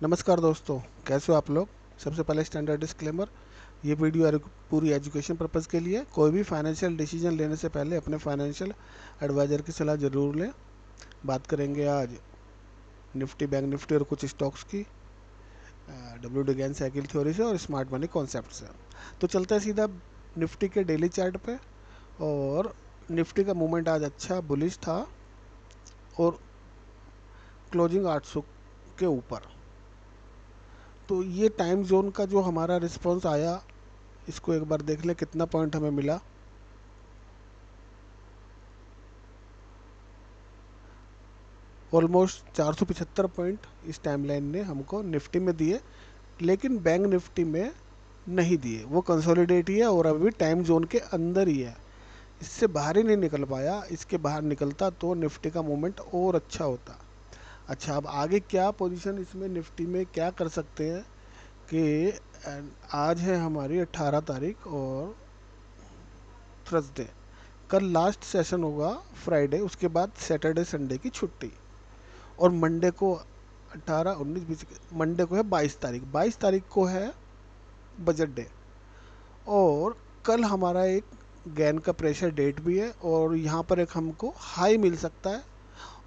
नमस्कार दोस्तों, कैसे हो आप लोग। सबसे पहले स्टैंडर्ड डिस्क्लेमर, ये वीडियो पूरी एजुकेशन पर्पज़ के लिए। कोई भी फाइनेंशियल डिसीजन लेने से पहले अपने फाइनेंशियल एडवाइज़र की सलाह ज़रूर लें। बात करेंगे आज निफ्टी, बैंक निफ्टी और कुछ स्टॉक्स की, डब्ल्यू डिगेन साइकिल थ्योरी से और स्मार्ट मनी कॉन्सेप्ट से। तो चलते हैं सीधा निफ्टी के डेली चार्ट पे। और निफ्टी का मूवमेंट आज अच्छा बुलिश था और क्लोजिंग 800 के ऊपर। तो ये टाइम जोन का जो हमारा रिस्पॉन्स आया, इसको एक बार देख लें कितना पॉइंट हमें मिला। ऑलमोस्ट 475 पॉइंट इस टाइमलाइन ने हमको निफ्टी में दिए, लेकिन बैंक निफ्टी में नहीं दिए। वो कंसोलिडेट ही है और अभी टाइम जोन के अंदर ही है, इससे बाहर ही नहीं निकल पाया। इसके बाहर निकलता तो निफ्टी का मूवमेंट और अच्छा होता। अच्छा, अब आगे क्या पोजीशन इसमें निफ्टी में क्या कर सकते हैं कि आज है हमारी 18 तारीख और थर्सडे, कल लास्ट सेशन होगा फ्राइडे, उसके बाद सैटरडे संडे की छुट्टी। और मंडे को 18 19 20, मंडे को है 22 तारीख, 22 तारीख को है बजट डे। और कल हमारा एक गैन का प्रेशर डेट भी है और यहाँ पर एक हमको हाई मिल सकता है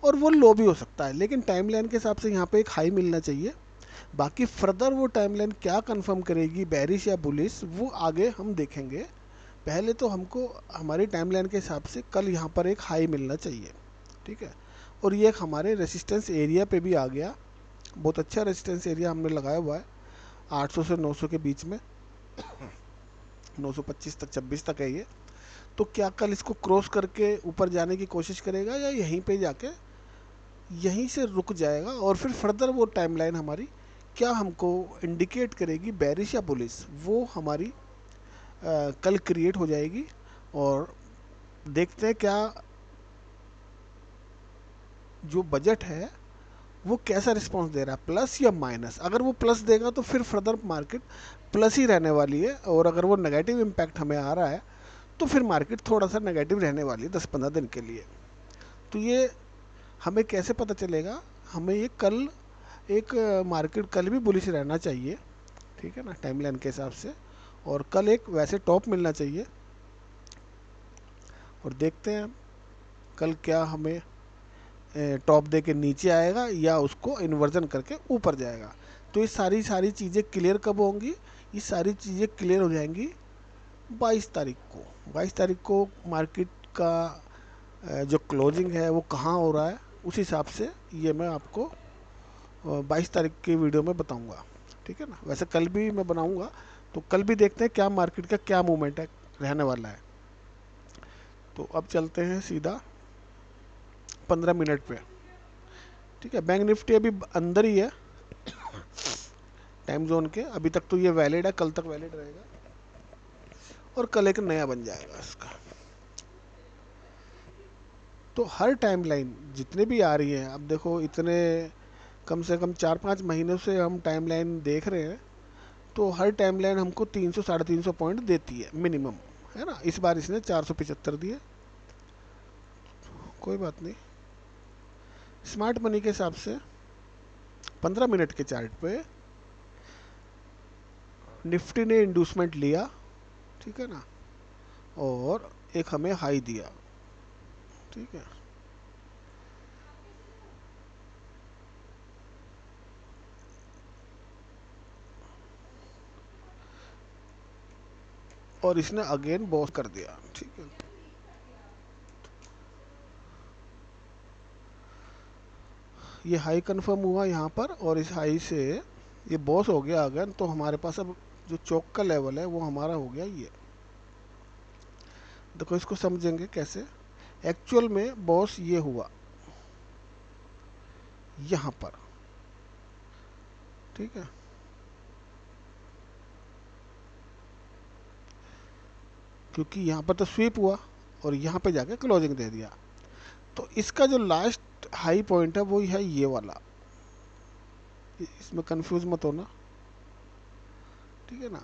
और वो लो भी हो सकता है, लेकिन टाइमलाइन के हिसाब से यहाँ पे एक हाई मिलना चाहिए। बाकी फर्दर वो टाइमलाइन क्या कंफर्म करेगी, बेरिश या बुलिश, वो आगे हम देखेंगे। पहले तो हमको हमारी टाइमलाइन के हिसाब से कल यहाँ पर एक हाई मिलना चाहिए, ठीक है। और ये एक हमारे रेसिस्टेंस एरिया पे भी आ गया। बहुत अच्छा रेजिस्टेंस एरिया हमने लगाया हुआ है 800 से 900 के बीच में, 925 तक, 26 तक है ये। तो क्या कल इसको क्रॉस करके ऊपर जाने की कोशिश करेगा या यहीं पे जाके यहीं से रुक जाएगा, और फिर फर्दर वो टाइमलाइन हमारी क्या हमको इंडिकेट करेगी, बेरिश या बुलिश, वो हमारी कल क्रिएट हो जाएगी। और देखते हैं क्या जो बजट है वो कैसा रिस्पांस दे रहा है, प्लस या माइनस। अगर वो प्लस देगा तो फिर फर्दर मार्केट प्लस ही रहने वाली है, और अगर वो नेगेटिव इम्पैक्ट हमें आ रहा है तो फिर मार्केट थोड़ा सा नेगेटिव रहने वाली है 10-15 दिन के लिए। तो ये हमें कैसे पता चलेगा, हमें ये कल एक मार्केट कल भी बुलिश रहना चाहिए, ठीक है ना, टाइमलाइन के हिसाब से। और कल एक वैसे टॉप मिलना चाहिए, और देखते हैं कल क्या हमें टॉप दे के नीचे आएगा या उसको इन्वर्जन करके ऊपर जाएगा। तो ये सारी सारी चीज़ें क्लियर कब होंगी, ये सारी चीज़ें क्लियर हो जाएंगी 22 तारीख को। 22 तारीख को मार्केट का जो क्लोजिंग है वो कहाँ हो रहा है, उस हिसाब से ये मैं आपको 22 तारीख की वीडियो में बताऊंगा, ठीक है ना। वैसे कल भी मैं बनाऊंगा, तो कल भी देखते हैं क्या मार्केट का क्या मूवमेंट है, रहने वाला है। तो अब चलते हैं सीधा 15 मिनट पे, ठीक है। बैंक निफ्टी अभी अंदर ही है टाइम जोन के, अभी तक तो ये वैलिड है, कल तक वैलिड रहेगा और कल एक नया बन जाएगा इसका। तो हर टाइम लाइन जितने भी आ रही हैं, अब देखो इतने कम से कम 4-5 महीनों से हम टाइम लाइन देख रहे हैं, तो हर टाइम लाइन हमको 300-350 पॉइंट देती है मिनिमम, है ना। इस बार इसने 475 दिए, कोई बात नहीं। स्मार्ट मनी के हिसाब से 15 मिनट के चार्ट पे निफ्टी ने इंड्यूसमेंट लिया, ठीक है ना, और एक हमें हाई दिया, ठीक है। और इसने अगेन बॉस कर दिया, ठीक है। ये हाई कंफर्म हुआ यहाँ पर, और इस हाई से ये बॉस हो गया अगेन। तो हमारे पास अब जो चौक का लेवल है वो हमारा हो गया ये। देखो इसको समझेंगे कैसे। एक्चुअल में बॉस ये हुआ यहाँ पर, ठीक है। क्योंकि यहाँ पर तो स्वीप हुआ और यहाँ पे जाके क्लोजिंग दे दिया। तो इसका जो लास्ट हाई पॉइंट है वो है ये वाला, इसमें कंफ्यूज मत होना, ठीक है ना।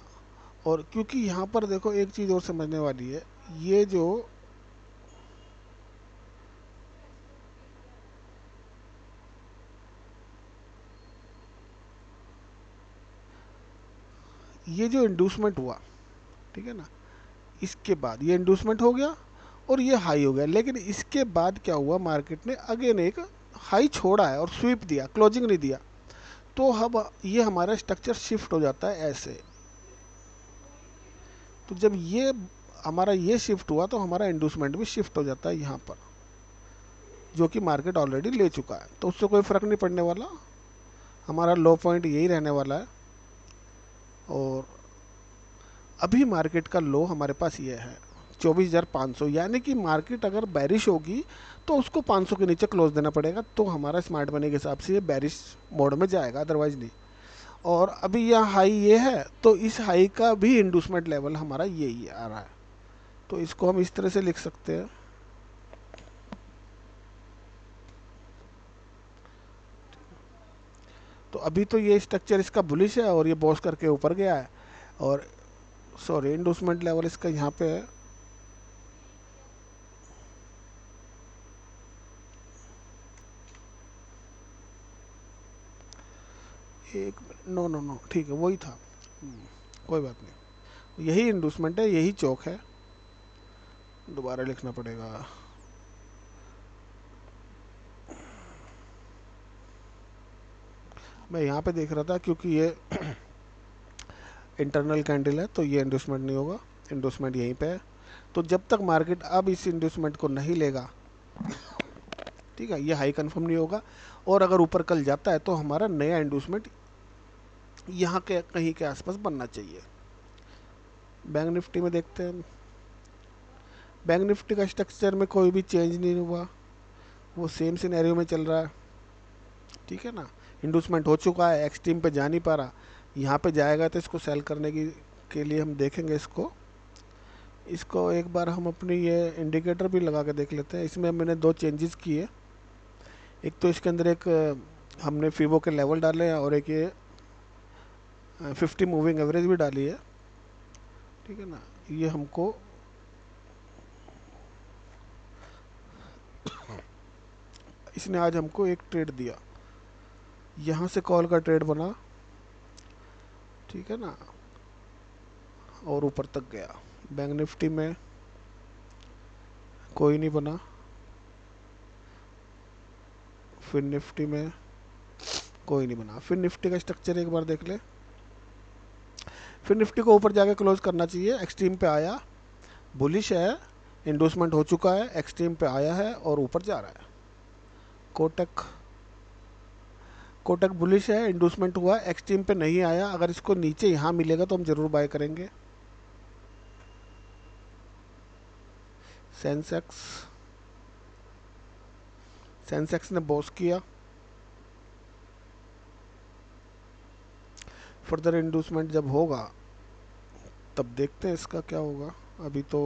और क्योंकि यहाँ पर देखो एक चीज़ और समझने वाली है, ये जो ये जो इंड्यूसमेंट हुआ, ठीक है ना, इसके बाद ये इंड्यूसमेंट हो गया और ये हाई हो गया, लेकिन इसके बाद क्या हुआ, मार्केट ने अगेन एक हाई छोड़ा है और स्वीप दिया, क्लोजिंग नहीं दिया। तो अब ये हमारा स्ट्रक्चर शिफ्ट हो जाता है ऐसे। तो जब ये हमारा ये शिफ्ट हुआ तो हमारा इंड्यूसमेंट भी शिफ्ट हो जाता है यहाँ पर, जो कि मार्केट ऑलरेडी ले चुका है, तो उससे कोई फ़र्क नहीं पड़ने वाला, हमारा लो पॉइंट यही रहने वाला है। और अभी मार्केट का लो हमारे पास ये है 24,500, यानी कि मार्केट अगर बैरिश होगी तो उसको 500 के नीचे क्लोज देना पड़ेगा, तो हमारा स्मार्ट मनी के हिसाब से ये बैरिश मोड में जाएगा, अदरवाइज नहीं। और अभी यह हाई ये है, तो इस हाई का भी इंड्यूसमेंट लेवल हमारा यही आ रहा है, तो इसको हम इस तरह से लिख सकते हैं। तो अभी तो ये स्ट्रक्चर इसका बुलिश है और ये बॉस करके ऊपर गया है, और सॉरी इंड्यूसमेंट लेवल इसका यहाँ पे है। एक नो नो नो ठीक है, वही था। कोई बात नहीं, यही इंड्यूसमेंट है, यही चौक है, दोबारा लिखना पड़ेगा। मैं यहाँ पे देख रहा था क्योंकि ये इंटरनल कैंडल है, तो ये इंड्यूसमेंट नहीं होगा, इंड्यूसमेंट यहीं पे है। तो जब तक मार्केट अब इस इंड्यूसमेंट को नहीं लेगा, ठीक है, ये हाई कंफर्म नहीं होगा, और अगर ऊपर कल जाता है तो हमारा नया इंड्यूसमेंट यहाँ के कहीं के आसपास बनना चाहिए। बैंक निफ्टी में देखते हैं। बैंक निफ्टी का स्ट्रक्चर में कोई भी चेंज नहीं हुआ, वो सेम सिनेरियो में चल रहा है, ठीक है ना। इंड्यूसमेंट हो चुका है, एक्सट्रीम पे जा नहीं पा रहा, यहाँ पे जाएगा तो इसको सेल करने की के लिए हम देखेंगे इसको। इसको एक बार हम अपनी ये इंडिकेटर भी लगा के देख लेते हैं। इसमें मैंने दो चेंजेस किए, एक तो इसके अंदर एक हमने फीबो के लेवल डाले हैं, और एक ये 50 मूविंग एवरेज भी डाली है, ठीक है ना। ये हमको इसने आज हमको एक ट्रेड दिया, यहाँ से कॉल का ट्रेड बना, ठीक है ना, और ऊपर तक गया। बैंक निफ्टी में कोई नहीं बना, फिर निफ्टी में कोई नहीं बना। फिर निफ्टी का स्ट्रक्चर एक बार देख ले। फिर निफ्टी को ऊपर जाके क्लोज करना चाहिए, एक्सट्रीम पे आया, बुलिश है, इंडोसमेंट हो चुका है, एक्सट्रीम पे आया है और ऊपर जा रहा है। कोटक कोटक बुलिश है, इंडोसमेंट हुआ, एक्सट्रीम पे नहीं आया, अगर इसको नीचे यहाँ मिलेगा तो हम जरूर बाय करेंगे। सेंसेक्स सेंसेक्स ने बॉस किया, फर्दर इंडोसमेंट जब होगा तब देखते हैं इसका क्या होगा। अभी तो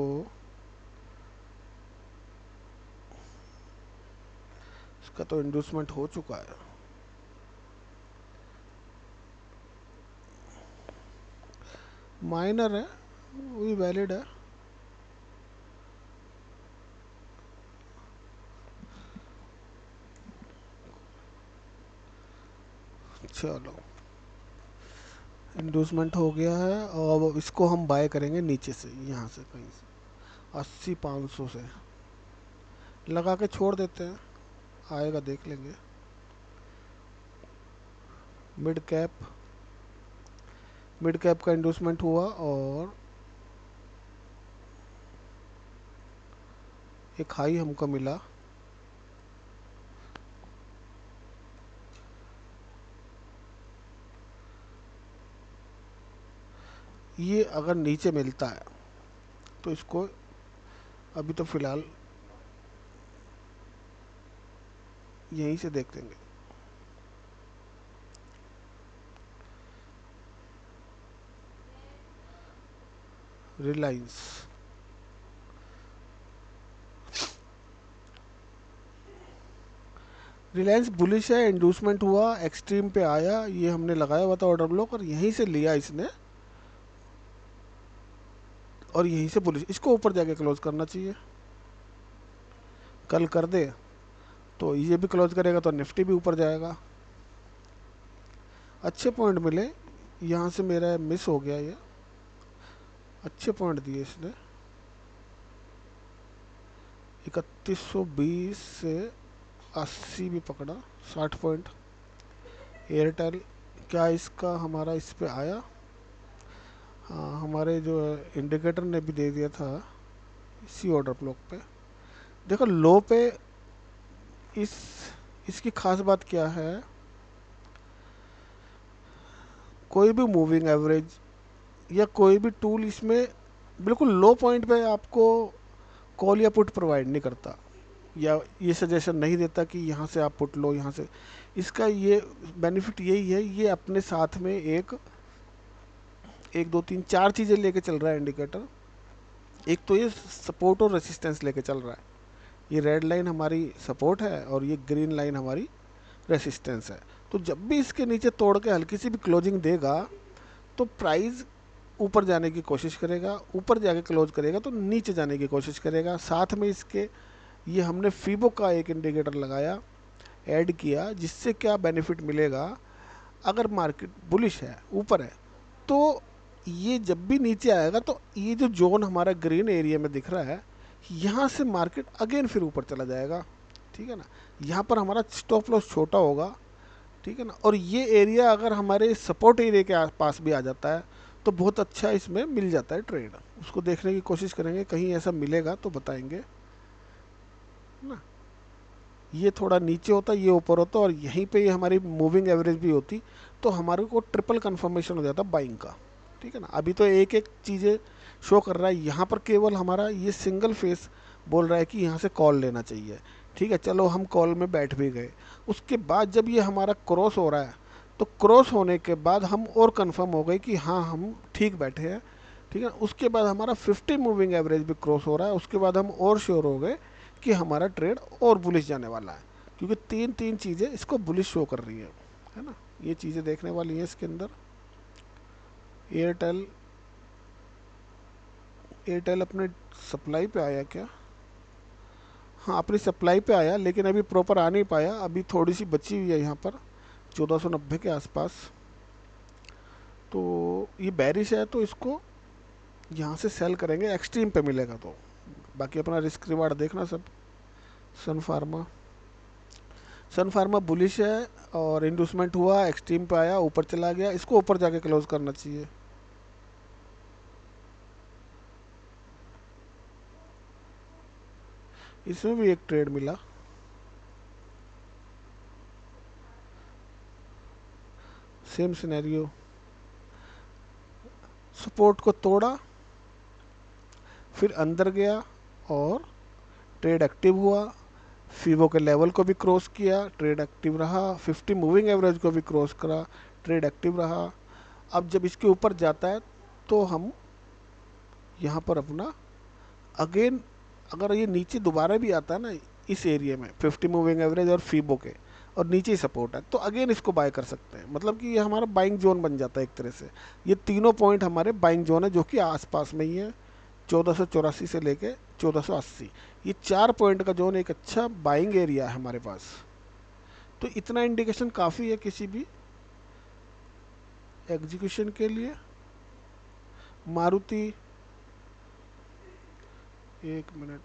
इसका तो इंडोसमेंट हो चुका है, माइनर है, वही वैलिड है। चलो इंडोसमेंट हो गया है, और अब इसको हम बाय करेंगे नीचे से, यहाँ से कहीं से 80-500 से लगा के छोड़ देते हैं, आएगा देख लेंगे। मिड कैप मिड कैप का इंडोसमेंट हुआ और एक हाई हमको मिला, ये अगर नीचे मिलता है तो इसको अभी तो फिलहाल यहीं से देख लेंगे। रिलायंस रिलायंस बुलिश है, इंडूसमेंट हुआ, एक्सट्रीम पे आया, ये हमने लगाया हुआ था ऑर्डर ब्लॉक और यहीं से लिया इसने, और यहीं से बुलिश, इसको ऊपर जाके क्लोज करना चाहिए। कल कर दे तो ये भी क्लोज करेगा तो निफ्टी भी ऊपर जाएगा। अच्छे पॉइंट मिले, यहाँ से मेरा मिस हो गया ये, अच्छे पॉइंट दिए इसने। 3120 से 80 भी पकड़ा, 60 पॉइंट। एयरटेल, क्या इसका हमारा इस पे आया? हाँ, हमारे जो इंडिकेटर ने भी दे दिया था इसी ऑर्डर ब्लॉक पे। देखो लो पे इस इसकी खास बात क्या है, कोई भी मूविंग एवरेज या कोई भी टूल इसमें बिल्कुल लो पॉइंट पे आपको कॉल या पुट प्रोवाइड नहीं करता, या ये सजेशन नहीं देता कि यहाँ से आप पुट लो, यहाँ से। इसका ये बेनिफिट यही है, ये अपने साथ में एक एक दो तीन चार चीज़ें लेके चल रहा है इंडिकेटर। एक तो ये सपोर्ट और रेसिस्टेंस लेके चल रहा है, ये रेड लाइन हमारी सपोर्ट है और ये ग्रीन लाइन हमारी रेसिस्टेंस है। तो जब भी इसके नीचे तोड़ के हल्की सी भी क्लोजिंग देगा तो प्राइस ऊपर जाने की कोशिश करेगा, ऊपर जाके क्लोज करेगा तो नीचे जाने की कोशिश करेगा। साथ में इसके ये हमने फीबो का एक इंडिकेटर लगाया, ऐड किया, जिससे क्या बेनिफिट मिलेगा, अगर मार्केट बुलिश है, ऊपर है, तो ये जब भी नीचे आएगा तो ये जो जोन हमारा ग्रीन एरिया में दिख रहा है, यहाँ से मार्केट अगेन फिर ऊपर चला जाएगा। ठीक है ना, यहाँ पर हमारा स्टॉप लॉस छोटा होगा। ठीक है ना, और ये एरिया अगर हमारे सपोर्ट एरिया के पास भी आ जाता है तो बहुत अच्छा इसमें मिल जाता है ट्रेड। उसको देखने की कोशिश करेंगे, कहीं ऐसा मिलेगा तो बताएंगे ना। ये थोड़ा नीचे होता, ये ऊपर होता, और यहीं पे ये हमारी मूविंग एवरेज भी होती, तो हमारे को ट्रिपल कंफर्मेशन हो जाता बाइंग का। ठीक है ना, अभी तो एक एक चीज़ें शो कर रहा है, यहाँ पर केवल हमारा ये सिंगल फेस बोल रहा है कि यहाँ से कॉल लेना चाहिए। ठीक है, चलो हम कॉल में बैठ भी गए। उसके बाद जब ये हमारा क्रॉस हो रहा है, तो क्रॉस होने के बाद हम और कंफर्म हो गए कि हाँ हम ठीक बैठे हैं। ठीक है, उसके बाद हमारा 50 मूविंग एवरेज भी क्रॉस हो रहा है, उसके बाद हम और श्योर हो गए कि हमारा ट्रेड और बुलिश जाने वाला है, क्योंकि तीन तीन चीज़ें इसको बुलिश शो कर रही है ना। ये चीज़ें देखने वाली हैं इसके अंदर। एयरटेल, एयरटेल अपने सप्लाई पे आया क्या? हाँ, अपनी सप्लाई पे आया, लेकिन अभी प्रॉपर आ नहीं पाया, अभी थोड़ी सी बची हुई है यहाँ पर 1490 के आसपास। तो ये बैरिश है, तो इसको यहाँ से सेल करेंगे, एक्सट्रीम पे मिलेगा तो। बाकी अपना रिस्क रिवार्ड देखना सब। सन फार्मा, सन फार्मा बुलिश है और इंडूसमेंट हुआ, एक्सट्रीम पे आया, ऊपर चला गया, इसको ऊपर जाके क्लोज करना चाहिए। इसमें भी एक ट्रेड मिला, सेम सिनेरियो, सपोर्ट को तोड़ा, फिर अंदर गया और ट्रेड एक्टिव हुआ, फीवो के लेवल को भी क्रॉस किया, ट्रेड एक्टिव रहा, 50 मूविंग एवरेज को भी क्रॉस करा, ट्रेड एक्टिव रहा। अब जब इसके ऊपर जाता है तो हम यहाँ पर अपना अगेन, अगर ये नीचे दोबारा भी आता है ना इस एरिया में 50 मूविंग एवरेज और फीबो के, और नीचे ही सपोर्ट है, तो अगेन इसको बाय कर सकते हैं। मतलब कि ये हमारा बाइंग जोन बन जाता है एक तरह से। ये तीनों पॉइंट हमारे बाइंग जोन है, जो कि आसपास में ही है, 1484 से लेके 1480। ये 4 पॉइंट का जोन एक अच्छा बाइंग एरिया है हमारे पास। तो इतना इंडिकेशन काफ़ी है किसी भी एग्जीक्यूशन के लिए। मारुति, एक मिनट,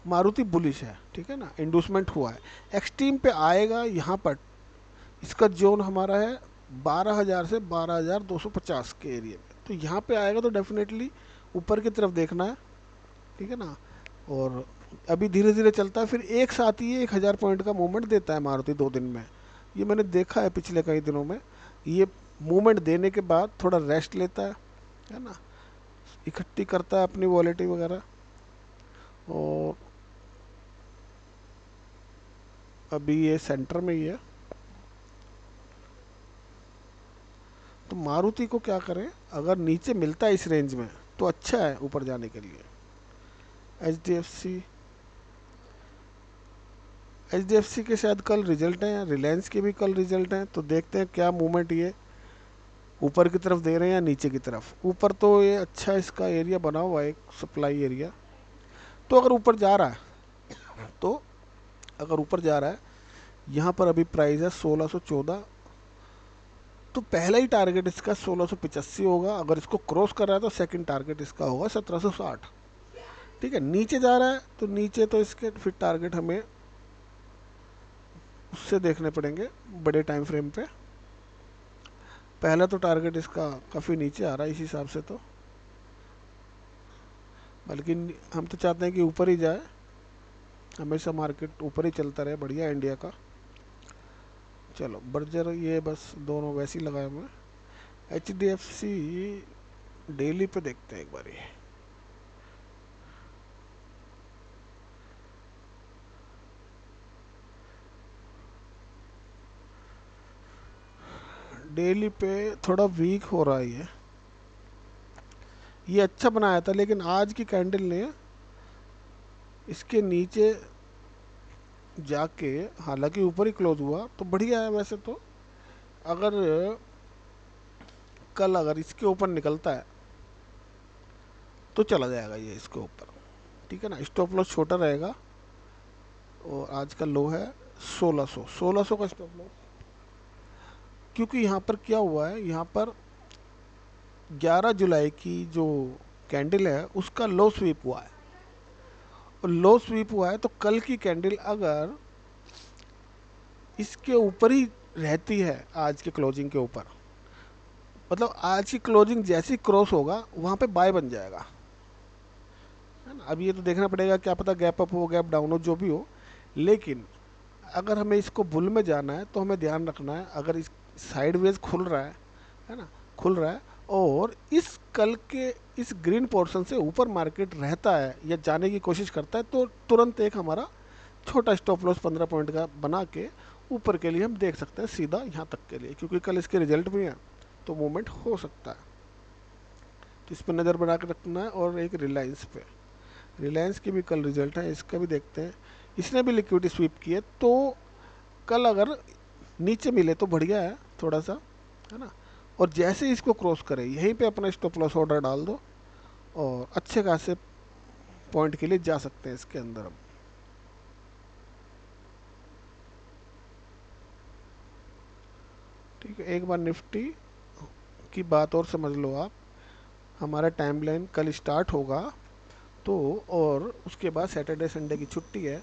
मारुति बुलिश है, ठीक है ना, इंडूसमेंट हुआ है, एक्सट्रीम पे आएगा। यहाँ पर इसका जोन हमारा है 12,000 से 12,250 के एरिया में, तो यहाँ पे आएगा तो डेफिनेटली ऊपर की तरफ देखना है। ठीक है ना, और अभी धीरे धीरे चलता है, फिर एक साथ ही 1,000 पॉइंट का मूवमेंट देता है मारुति 2 दिन में। ये मैंने देखा है पिछले कई दिनों में। ये मूवमेंट देने के बाद थोड़ा रेस्ट लेता है ना, इकट्ठी करता है अपनी वॉलेटी वगैरह, और अभी ये सेंटर में ही है। तो मारुति को क्या करें, अगर नीचे मिलता है इस रेंज में तो अच्छा है ऊपर जाने के लिए। H D F C, H D F C के शायद कल रिजल्ट हैं, रिलायंस के भी कल रिजल्ट हैं, तो देखते हैं क्या मूवमेंट ये ऊपर की तरफ दे रहे हैं या नीचे की तरफ। ऊपर तो ये अच्छा इसका एरिया बना हुआ है, एक सप्लाई एरिया। तो अगर ऊपर जा रहा है, तो अगर ऊपर जा रहा है, यहाँ पर अभी प्राइस है 1614, तो पहला ही टारगेट इसका 1685 होगा। अगर इसको क्रॉस कर रहा है तो सेकंड टारगेट इसका होगा 1760। ठीक है, नीचे जा रहा है तो नीचे तो इसके फिर टारगेट हमें उससे देखने पड़ेंगे बड़े टाइम फ्रेम पे। पहला तो टारगेट इसका काफ़ी नीचे आ रहा है इस हिसाब से, तो बल्कि हम तो चाहते हैं कि ऊपर ही जाए, हमेशा मार्केट ऊपर ही चलता रहे, बढ़िया इंडिया का। चलो बर्जर ये बस दोनों वैसे ही लगाए हुए। HDFC डेली पे देखते हैं एक बार। ये डेली पे थोड़ा वीक हो रहा है ये अच्छा बनाया था, लेकिन आज की कैंडल ने इसके नीचे जाके, हालांकि ऊपर ही क्लोज हुआ तो बढ़िया है वैसे तो। अगर कल अगर इसके ऊपर निकलता है तो चला जाएगा ये इसके ऊपर। ठीक है ना, स्टॉप लॉस छोटा रहेगा। और आज का लो है 1600 का स्टॉप लॉस। क्योंकि यहाँ पर क्या हुआ है, यहाँ पर 11 जुलाई की जो कैंडल है उसका लो स्वीप हुआ है, और लो स्वीप हुआ है तो कल की कैंडल अगर इसके ऊपर ही रहती है आज के क्लोजिंग के ऊपर, मतलब आज की क्लोजिंग जैसी क्रॉस होगा वहाँ पे बाय बन जाएगा, है ना। अब ये तो देखना पड़ेगा, क्या पता गैप अप हो गैप डाउन हो जो भी हो, लेकिन अगर हमें इसको बुल में जाना है तो हमें ध्यान रखना है, अगर इस साइडवेज खुल रहा है ना, खुल रहा है और इस कल के इस ग्रीन पोर्शन से ऊपर मार्केट रहता है या जाने की कोशिश करता है, तो तुरंत एक हमारा छोटा स्टॉप लॉस 15 पॉइंट का बना के ऊपर के लिए हम देख सकते हैं सीधा यहाँ तक के लिए, क्योंकि कल इसके रिजल्ट भी हैं तो मूवमेंट हो सकता है। तो इस पर नज़र बना के रखना है। और एक रिलायंस पे, रिलायंस की भी कल रिजल्ट है, इसका भी देखते हैं। इसने भी लिक्विडिटी स्वीप की है, तो कल अगर नीचे मिले तो बढ़िया है थोड़ा सा, है ना। और जैसे ही इसको क्रॉस करे यहीं पे अपना स्टॉप लॉस ऑर्डर डाल दो और अच्छे खासे पॉइंट के लिए जा सकते हैं इसके अंदर हम। ठीक है, एक बार निफ्टी की बात और समझ लो आप। हमारा टाइमलाइन कल स्टार्ट होगा तो, और उसके बाद सैटरडे संडे की छुट्टी है।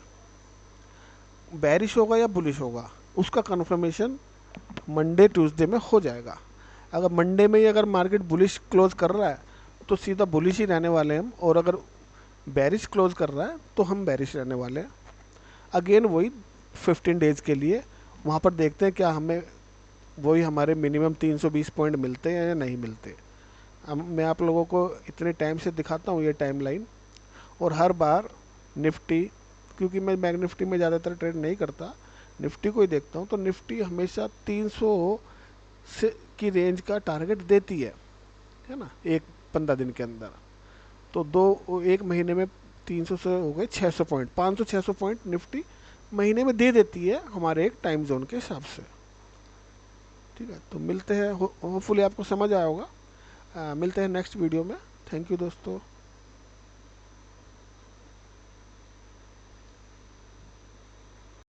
बैरिश होगा या बुलिश होगा उसका कंफर्मेशन मंडे ट्यूसडे में हो जाएगा। अगर मंडे में ही अगर मार्केट बुलिश क्लोज कर रहा है तो सीधा बुलिश ही रहने वाले हैं हम, और अगर बैरिश क्लोज कर रहा है तो हम बैरिश रहने वाले हैं। अगेन वही 15 डेज के लिए वहाँ पर देखते हैं क्या हमें वही हमारे मिनिमम 320 पॉइंट मिलते हैं या नहीं मिलते। अब मैं आप लोगों को इतने टाइम से दिखाता हूँ ये टाइम लाइन, और हर बार निफ्टी, क्योंकि मैं बैंक निफ्टी में ज़्यादातर ट्रेड नहीं करता, निफ्टी को ही देखता हूँ, तो निफ्टी हमेशा 300 से की रेंज का टारगेट देती है ना, एक 15 दिन के अंदर। तो दो एक महीने में 300 से हो गए 600 पॉइंट, 500-600 पॉइंट निफ्टी महीने में दे देती है हमारे एक टाइम जोन के हिसाब से। ठीक है, तो मिलते हैं, होपफुली आपको समझ आया होगा। मिलते हैं नेक्स्ट वीडियो में। थैंक यू दोस्तों।